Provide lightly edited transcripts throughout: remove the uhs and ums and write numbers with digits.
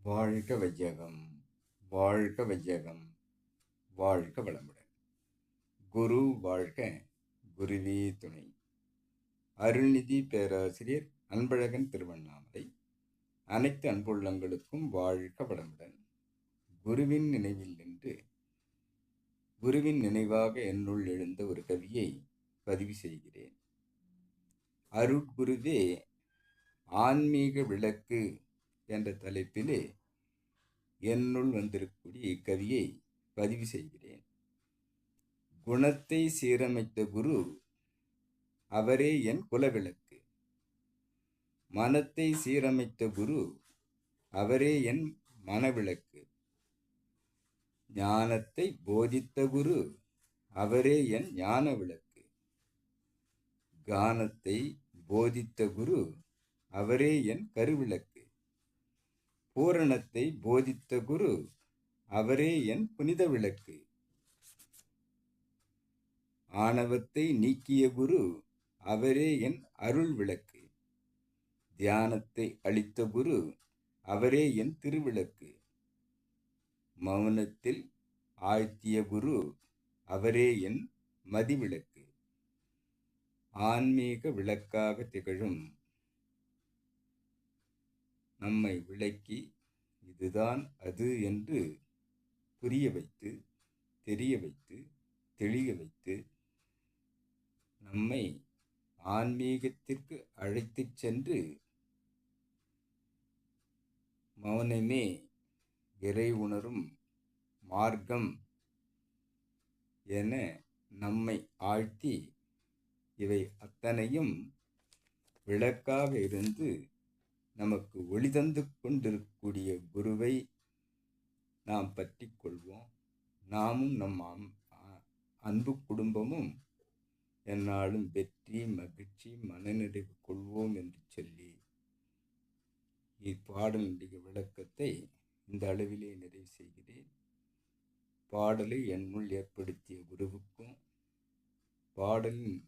வாழ்க வையகம், வாழ்க வையகம், வாழ்க வளமுடன். குரு வாழ்க, குருவே துணை. அருள்நிதி பேராசிரியர் அன்பழகன் திருவண்ணாமலை. அனைத்து அன்புள்ளங்களுக்கும் வாழ்க வளமுடன். குருவின் நினைவில் நின்று குருவின் நினைவாக என்னுள் எழுந்த ஒரு கவியை பதிவு செய்கிறேன். அருட்குருவே ஆன்மீக விளக்கு என்ற தலைப்பிலே என்னுள் வந்திருக்கக்கூடிய இக்கவியை பதிவு செய்கிறேன். குணத்தை சீரமைத்த குரு அவரே என் குலவிளக்கு. மனத்தை சீரமைத்த குரு அவரே என் மனவிளக்கு. ஞானத்தை போதித்த குரு அவரே என் ஞான விளக்கு. கானத்தை போதித்த குரு அவரே என் கருவிளக்கு. பூரணத்தை போதித்த குரு அவரே என் புனித விளக்கு. ஆணவத்தை நீக்கிய குரு அவரே என் அருள் விளக்கு. தியானத்தை அளித்த குரு அவரே என் திருவிளக்கு. மௌனத்தில் ஆழ்த்திய குரு அவரே என் மதிவிளக்கு. ஆன்மீக விளக்காக திகழும் நம்மை விளக்கி இதுதான் அது என்று புரிய வைத்து, தெரிய வைத்து, தெளிய வைத்து, நம்மை ஆன்மீகத்திற்கு அழைத்துச் சென்று மௌனமே இறை உணரும் மார்க்கம் என நம்மை ஆழ்த்தி இவை அத்தனையும் விளக்காக இருந்து நமக்கு ஒளி தந்து கொண்டிருக்கக்கூடிய குருவை நாம் பற்றி கொள்வோம். நாமும் நம் அன்பு குடும்பமும் என்னாலும் வெற்றி, மகிழ்ச்சி, மனநிறைவு கொள்வோம் என்று சொல்லி இப்பாடலுடைய விளக்கத்தை இந்த அளவிலே நிறைவு செய்கிறேன். பாடலை என்னுள் ஏற்படுத்திய குருவுக்கும், பாடலின்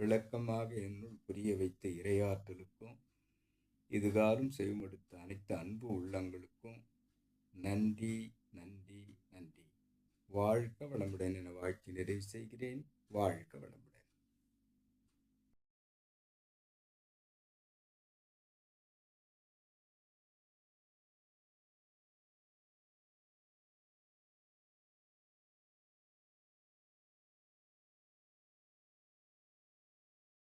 விளக்கமாக என்னுள் புரிய வைத்த இறையாற்றலுக்கும், இதுகாரும் செய்மடுத்த அனைத்து அன்பு உள்ளங்களுக்கும் நன்றி, நன்றி, நன்றி. வாழ்க வளமுடன் என வாழ்த்தி நிறைவு செய்கிறேன். வாழ்க வளமுடன்.